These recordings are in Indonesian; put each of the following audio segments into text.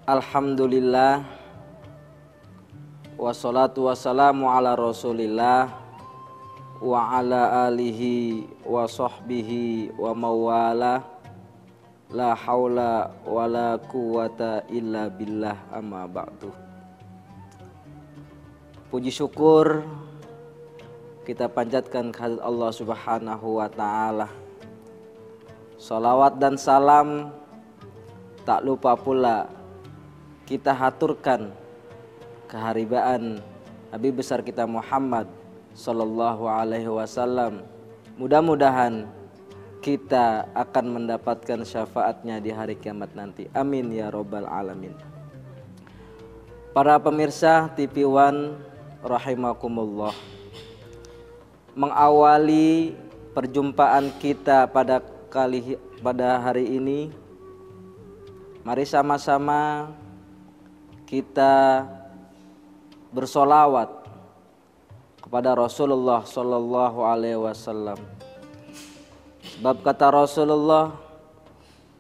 Alhamdulillah, wassalatu wassalamu ala rasulillah wa ala alihi wa sahbihi wa mawala. La haula wa la quwata illa billah, amma ba'du. Puji syukur kita panjatkan kehadirat Allah Subhanahu wa ta'ala. Salawat dan salam tak lupa pula kita haturkan keharibaan Nabi besar kita Muhammad sallallahu alaihi wasallam. Mudah-mudahan kita akan mendapatkan syafaatnya di hari kiamat nanti. Amin ya robbal alamin. Para pemirsa TV One rahimakumullah, mengawali perjumpaan kita pada hari ini, mari sama-sama kita bersolawat kepada Rasulullah sallallahu alaihi wasallam. Sebab kata Rasulullah,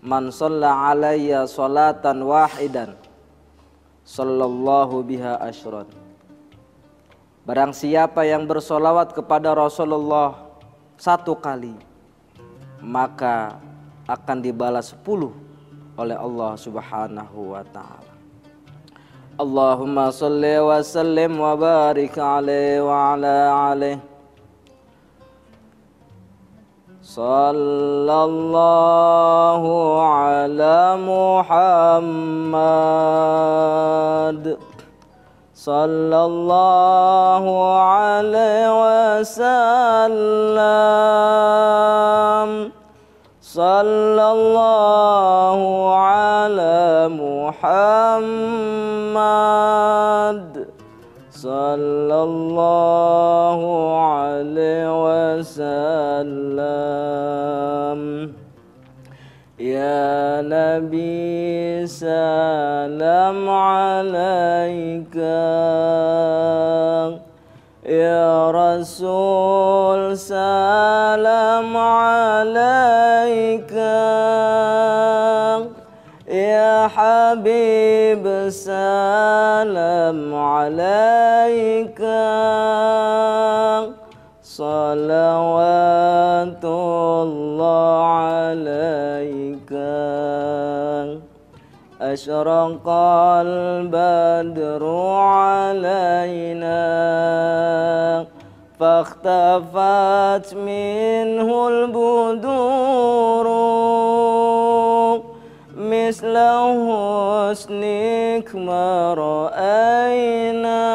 man shalla alayya salatan wahidan sallallahu biha asyran. Barang siapa yang bersolawat kepada Rasulullah satu kali, maka akan dibalas 10 oleh Allah Subhanahu wa ta'ala. Allahumma salli wa sallim wa barik alaihi wa ala alihi. Sallallahu ala Muhammad, sallallahu alaihi wasallam, sallallahu ala Muhammad, sallallahu alaihi wasallam. Ya Nabi salam alaika, ya Rasul salam alaika, ya Habib salam alaika, salawatullah alaika. Asyraqal badru alaina, fakhtafat minhul buduru, misla husnik ma ra'ayna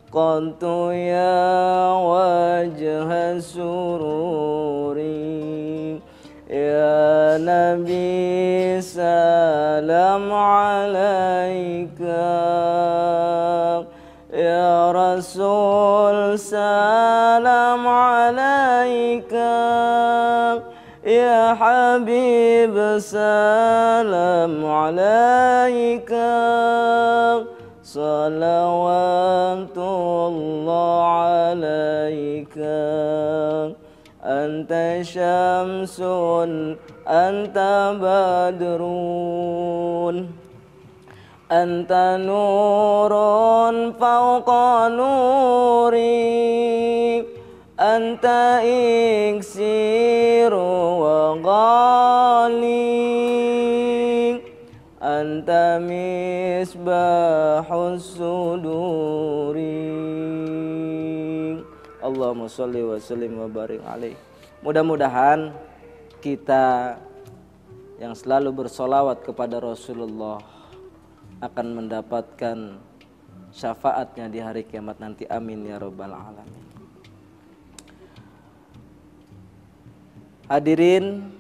qantu ya wajha sururi. Ya Nabi salam alaika, ya Rasul salam alaika, ya Habib salam alaika, salawatullah alaika. Anta syamsun, anta badrun, anta nurun fawqa nuri, anta iksiru wa ghali, anta misbahus suduri. Allahumma sholli wa sallim wa barik alaih. Mudah-mudahan kita yang selalu bersolawat kepada Rasulullah akan mendapatkan syafaatnya di hari kiamat nanti. Amin ya robbal alamin. Hadirin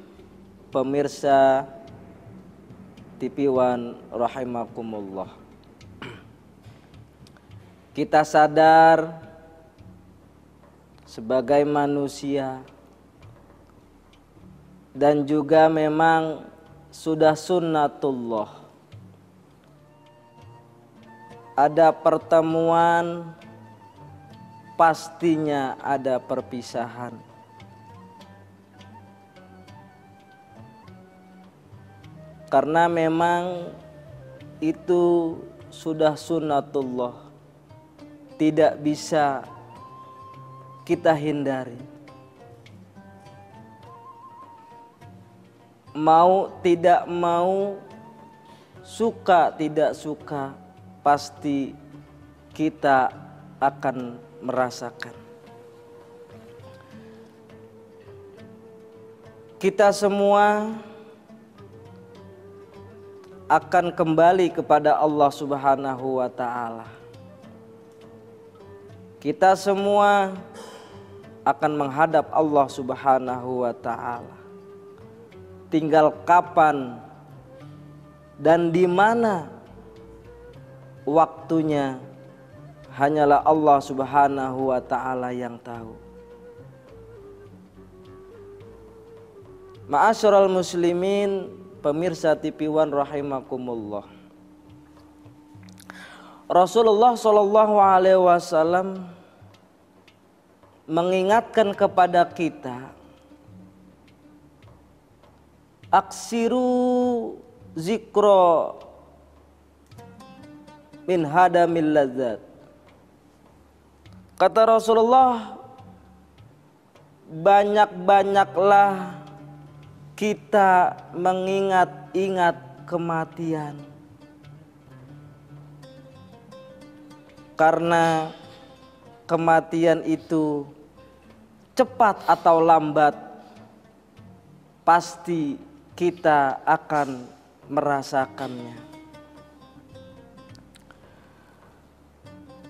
pemirsa TV One rahimakumullah, kita sadar sebagai manusia dan juga memang sudah sunnatullah, ada pertemuan, pastinya ada perpisahan. Karena memang itu sudah sunnatullah, tidak bisa kita hindari. Mau tidak mau, suka tidak suka, pasti kita akan merasakan. Kita semua akan kembali kepada Allah Subhanahu wa Ta'ala. Kita semua akan menghadap Allah Subhanahu wa Ta'ala. Tinggal kapan dan di mana waktunya hanyalah Allah Subhanahu wa Ta'ala yang tahu. Ma'asyiral muslimin, pemirsa TV One rahimakumullah. Rasulullah Shallallahu alaihi wasallam mengingatkan kepada kita, aksiru zikro min hadamil ladzat. Kata Rasulullah, banyak-banyaklah kita mengingat-ingat kematian, karena kematian itu cepat atau lambat pasti kita akan merasakannya.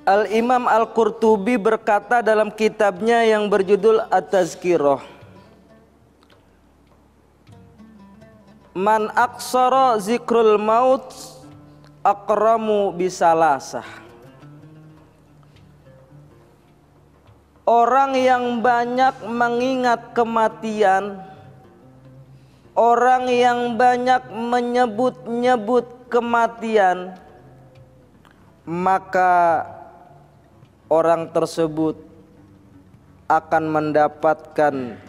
Al-Imam Al-Qurtubi berkata dalam kitabnya yang berjudul At-Tazkirah, man aksara zikrul maut akramu bisalasah. Orang yang banyak mengingat kematian, orang yang banyak menyebut-nyebut kematian, maka orang tersebut akan mendapatkan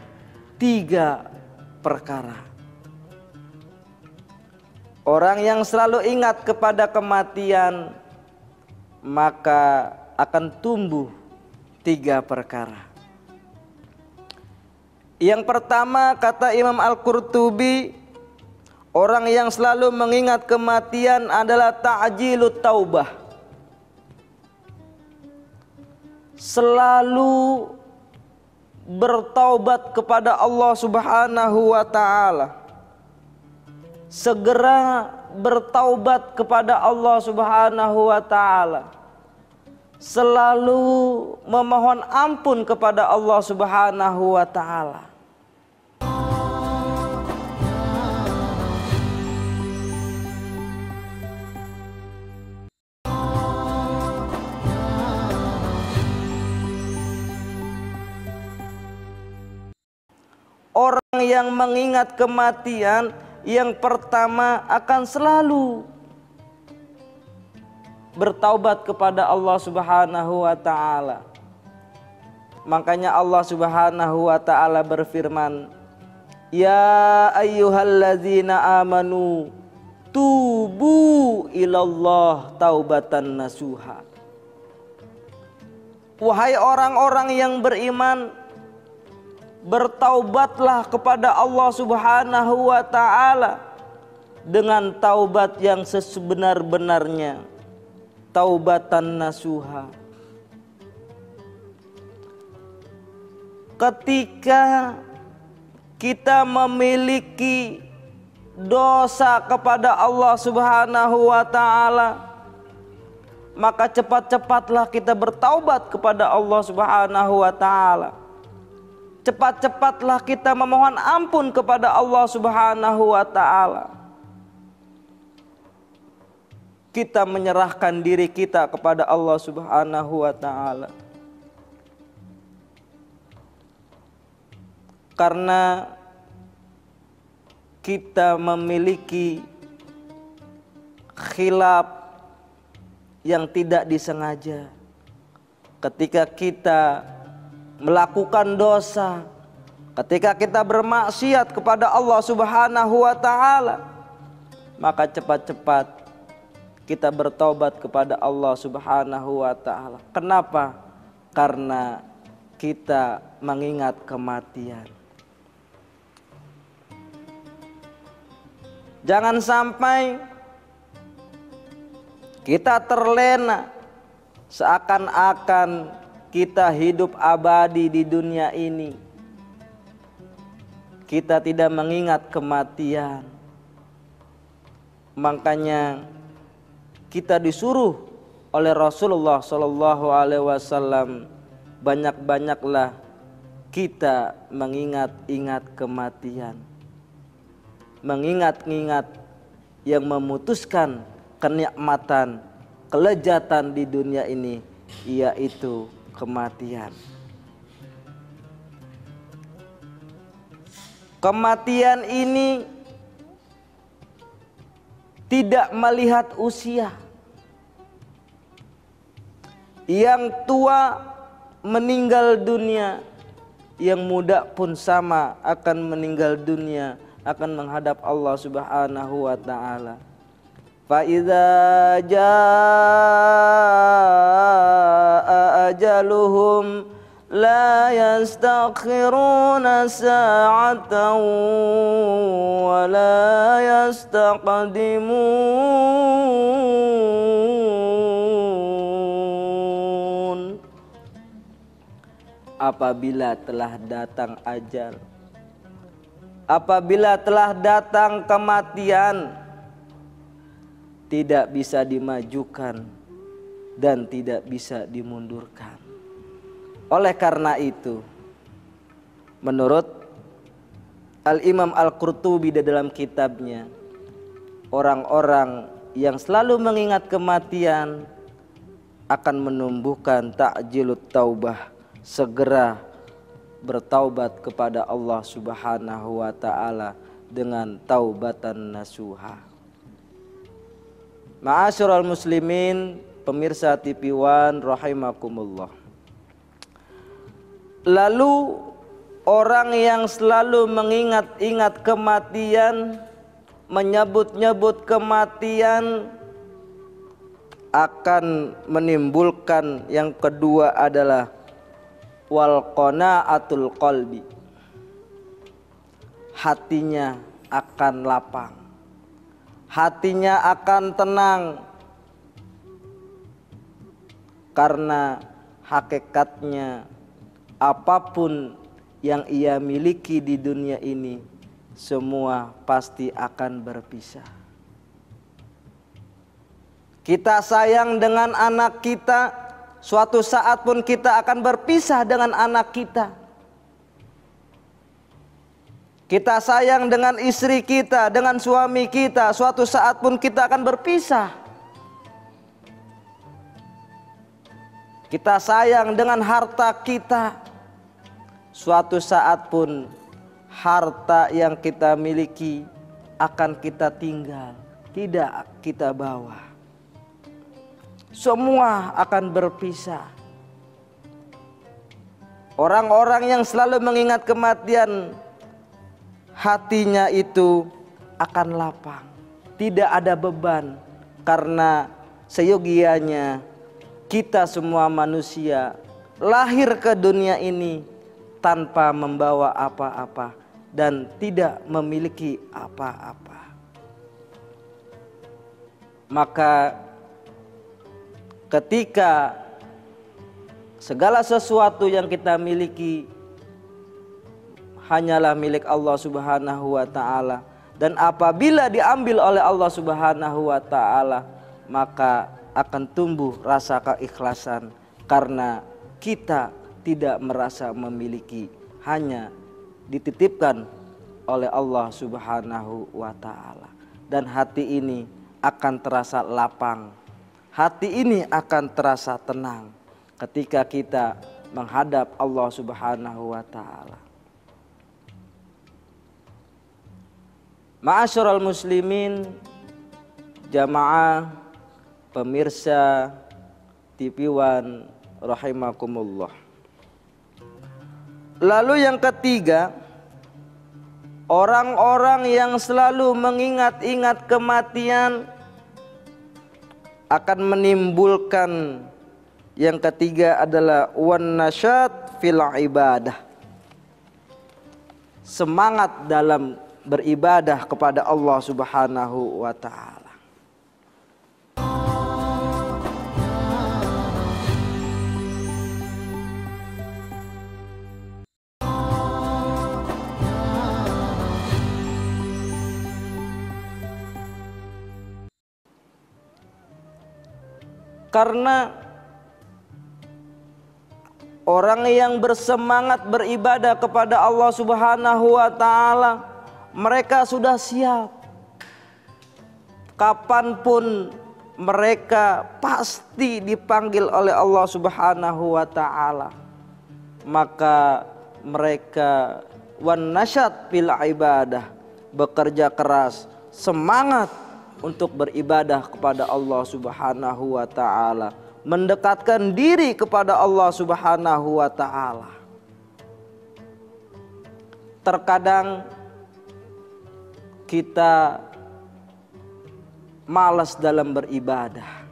3 perkara. Orang yang selalu ingat kepada kematian, maka akan tumbuh 3 perkara. Yang pertama, kata Imam Al-Qurtubi, orang yang selalu mengingat kematian adalah ta'jilut taubah. Selalu bertaubat kepada Allah Subhanahu wa Ta'ala. Segera bertaubat kepada Allah Subhanahu wa Ta'ala. Selalu memohon ampun kepada Allah Subhanahu wa Ta'ala. Orang yang mengingat kematian, yang pertama akan selalu bertaubat kepada Allah Subhanahu wa Ta'ala. Makanya Allah Subhanahu wa Ta'ala berfirman, ya ayyuhalladzina amanu tubu ilallah taubatan nasuha. Wahai orang-orang yang beriman, bertaubatlah kepada Allah Subhanahu wa Ta'ala dengan taubat yang sebenar-benarnya, taubatan nasuha. Ketika kita memiliki dosa kepada Allah Subhanahu wa Ta'ala, maka cepat-cepatlah kita bertaubat kepada Allah Subhanahu wa Ta'ala. Cepat-cepatlah kita memohon ampun kepada Allah Subhanahu wa Ta'ala. Kita menyerahkan diri kita kepada Allah Subhanahu wa Ta'ala. Karena kita memiliki khilaf yang tidak disengaja. Ketika kita melakukan dosa, ketika kita bermaksiat kepada Allah Subhanahu wa Ta'ala, maka cepat-cepat kita bertaubat kepada Allah Subhanahu wa taala. Kenapa? Karena kita mengingat kematian. Jangan sampai kita terlena seakan-akan kita hidup abadi di dunia ini. Kita tidak mengingat kematian. Makanya kita disuruh oleh Rasulullah Shallallahu Alaihi Wasallam banyak-banyaklah kita mengingat-ingat kematian, mengingat-ingat yang memutuskan kenikmatan, kelezatan di dunia ini, yaitu kematian. Kematian ini tidak melihat usia. Yang tua meninggal dunia, yang muda pun sama akan meninggal dunia, akan menghadap Allah Subhanahu wa taala. Fa idza jaa ajaluhum la yastakhiruna sa'atan wa la yastaqdimun. Apabila telah datang ajal, apabila telah datang kematian, tidak bisa dimajukan dan tidak bisa dimundurkan. Oleh karena itu, menurut Al-Imam Al-Qurtubi di dalam kitabnya, orang-orang yang selalu mengingat kematian akan menumbuhkan ta'jilut taubah, segera bertaubat kepada Allah Subhanahu wa taala dengan taubatan nasuha. Ma'asyiral muslimin, pemirsa TV One rahimakumullah. Lalu orang yang selalu mengingat-ingat kematian, menyebut-nyebut kematian, akan menimbulkan yang kedua adalah wal qanaatul qalbi. Hatinya akan lapang, hatinya akan tenang, karena hakikatnya apapun yang ia miliki di dunia ini semua pasti akan berpisah. Kita sayang dengan anak kita, suatu saat pun kita akan berpisah dengan anak kita. Kita sayang dengan istri kita, dengan suami kita, suatu saat pun kita akan berpisah. Kita sayang dengan harta kita, suatu saat pun harta yang kita miliki akan kita tinggal, tidak kita bawa. Semua akan berpisah. Orang-orang yang selalu mengingat kematian, hatinya itu akan lapang, tidak ada beban, karena seyogianya kita semua manusia lahir ke dunia ini tanpa membawa apa-apa dan tidak memiliki apa-apa. Maka ketika segala sesuatu yang kita miliki hanyalah milik Allah Subhanahu wa taala, dan apabila diambil oleh Allah Subhanahu wa taala, maka akan tumbuh rasa keikhlasan karena kita tidak merasa memiliki, hanya dititipkan oleh Allah Subhanahu wa taala. Dan hati ini akan terasa lapang, hati ini akan terasa tenang ketika kita menghadap Allah Subhanahu wa taala. Ma'asyiral muslimin, jamaah pemirsa TV One rahimakumullah. Lalu yang ketiga, orang-orang yang selalu mengingat-ingat kematian akan menimbulkan yang ketiga adalah wan nasyat fil ibadah, semangat dalam beribadah kepada Allah Subhanahu wa taala. Karena orang yang bersemangat beribadah kepada Allah Subhanahu wa taala, mereka sudah siap. Kapanpun mereka pasti dipanggil oleh Allah Subhanahu wa taala. Maka mereka wan nasyat fil ibadah, bekerja keras, semangat untuk beribadah kepada Allah Subhanahu wa taala, mendekatkan diri kepada Allah Subhanahu wa taala. Terkadang kita malas dalam beribadah.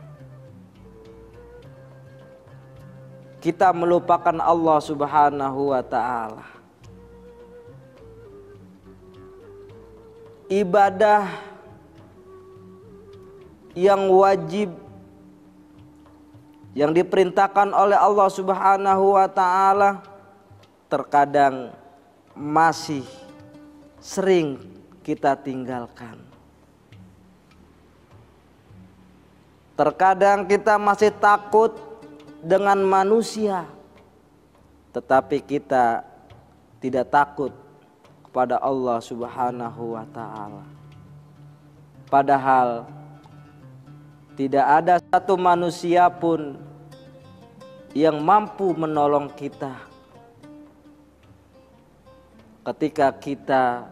Kita melupakan Allah Subhanahu wa taala. Ibadah yang wajib yang diperintahkan oleh Allah Subhanahu wa taala terkadang masih sering kita tinggalkan. Terkadang kita masih takut dengan manusia, tetapi kita tidak takut kepada Allah Subhanahu wa taala. Padahal tidak ada satu manusia pun yang mampu menolong kita ketika kita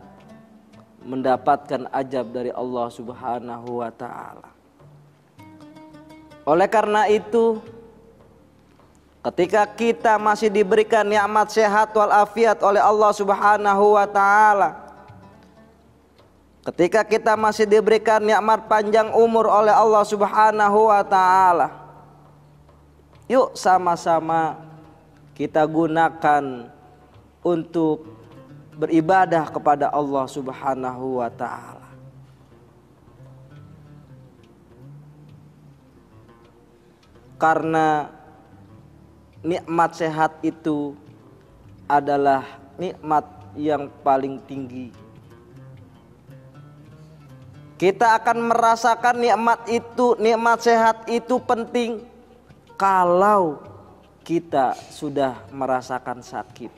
mendapatkan ajab dari Allah Subhanahu wa taala. Oleh karena itu, ketika kita masih diberikan nikmat sehat walafiat oleh Allah Subhanahu wa taala, ketika kita masih diberikan nikmat panjang umur oleh Allah Subhanahu wa taala, yuk sama-sama kita gunakan untuk beribadah kepada Allah Subhanahu wa taala. Karena nikmat sehat itu adalah nikmat yang paling tinggi. Kita akan merasakan nikmat itu, nikmat sehat itu penting kalau kita sudah merasakan sakit.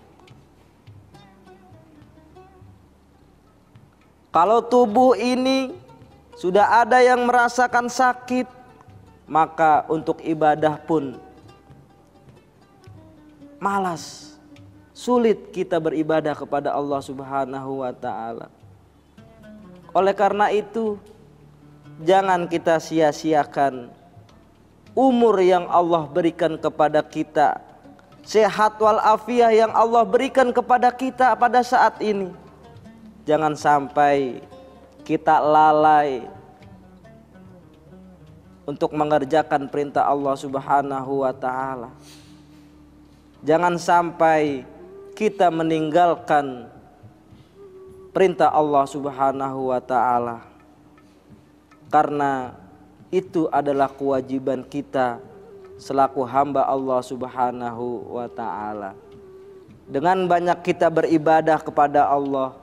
Kalau tubuh ini sudah ada yang merasakan sakit, maka untuk ibadah pun malas, sulit kita beribadah kepada Allah Subhanahu wa taala. Oleh karena itu, jangan kita sia-siakan umur yang Allah berikan kepada kita, sehat walafiat yang Allah berikan kepada kita pada saat ini. Jangan sampai kita lalai untuk mengerjakan perintah Allah Subhanahu wa taala. Jangan sampai kita meninggalkan perintah Allah Subhanahu wa taala, karena itu adalah kewajiban kita selaku hamba Allah Subhanahu wa taala. Dengan banyak kita beribadah kepada Allah,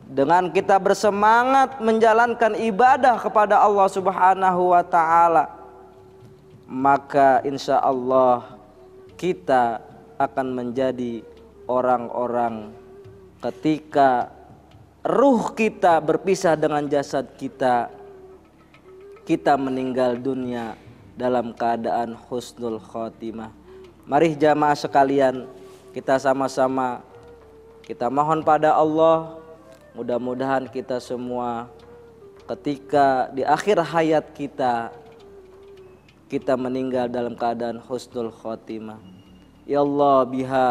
dengan kita bersemangat menjalankan ibadah kepada Allah Subhanahu wa taala, maka insya Allah kita akan menjadi orang-orang ketika ruh kita berpisah dengan jasad kita, kita meninggal dunia dalam keadaan husnul khotimah. Mari jamaah sekalian, kita sama-sama kita mohon pada Allah, mudah-mudahan kita semua ketika di akhir hayat kita, kita meninggal dalam keadaan husnul khotimah. Ya Allah biha,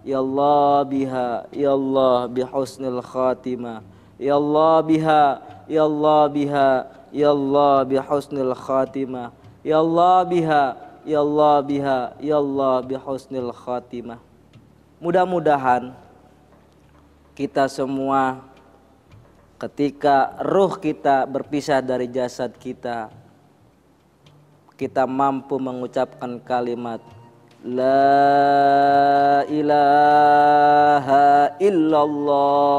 ya Allah biha, ya Allah bihusnil khatimah. Ya Allah biha, ya Allah biha, ya Allah bihusnil khatimah. Ya Allah biha, ya Allah biha, ya Allah bihusnil khatimah. Mudah-mudahan kita semua ketika ruh kita berpisah dari jasad kita, kita mampu mengucapkan kalimat La ilaha illallah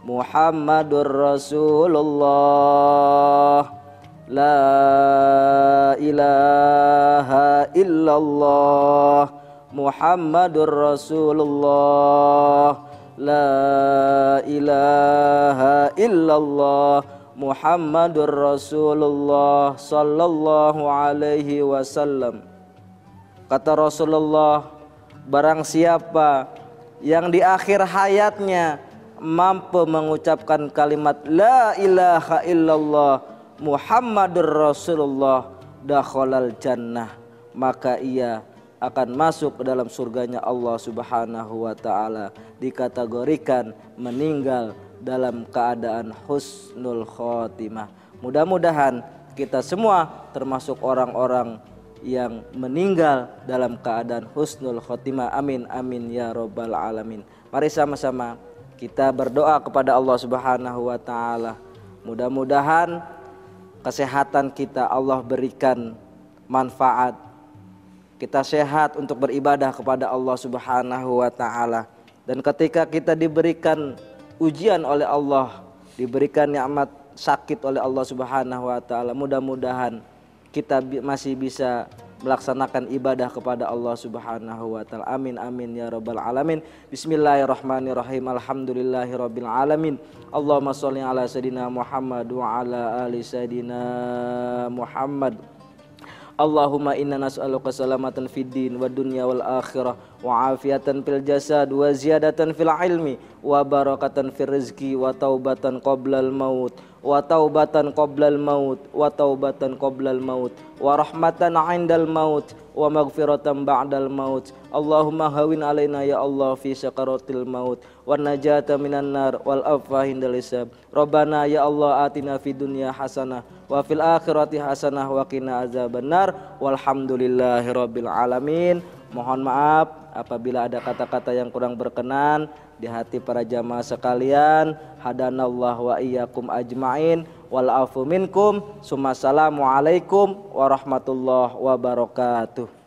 Muhammadur Rasulullah. La ilaha illallah Muhammadur Rasulullah. La ilaha illallah Muhammadur Rasulullah sallallahu alaihi wasallam. Kata Rasulullah, barang siapa yang di akhir hayatnya mampu mengucapkan kalimat La ilaha illallah Muhammadur Rasulullah dakhalal jannah, maka ia akan masuk ke dalam surganya Allah Subhanahu wa taala, dikategorikan meninggal dalam keadaan husnul khotimah. Mudah-mudahan kita semua termasuk orang-orang yang meninggal dalam keadaan husnul khotimah. Amin amin ya robbal alamin. Mari sama-sama kita berdoa kepada Allah Subhanahu wa taala. Mudah-mudahan kesehatan kita Allah berikan manfaat. Kita sehat untuk beribadah kepada Allah Subhanahu wa taala. Dan ketika kita diberikan ujian oleh Allah, diberikan nikmat sakit oleh Allah Subhanahu wa taala, mudah-mudahan kita masih bisa melaksanakan ibadah kepada Allah Subhanahu wa taala. Amin amin ya rabbal alamin. Bismillahirrahmanirrahim. Alhamdulillahirabbil alamin. Allahumma shalli ala sayidina Muhammad wa ala ali sayidina Muhammad. Allahumma inna nas'aluka salamatan fid din wa dunya wal akhirah wa afiatan fil jasad wa ziyadatan fil ilmi wa barakatan fil rizqi wa taubatan qoblal maut wa taubatan qoblal maut wa taubatan qoblal maut wa rahmatan 'indal maut wa maghfiratan ba'dal maut. Allahumma hawin alaina ya Allah fi sakaratil maut wa najata minan nar wal afwa hindal hisab. Rabbana ya Allah atina fid dunya hasanah wa fil akhirati hasanah wa qina azabannar. Walhamdulillahirabbil alamin. Mohon maaf apabila ada kata-kata yang kurang berkenan di hati para jamaah sekalian. Hadanallahu wa iyyakum ajmain. Wal afu minkum. Assalamualaikum warahmatullahi wabarakatuh.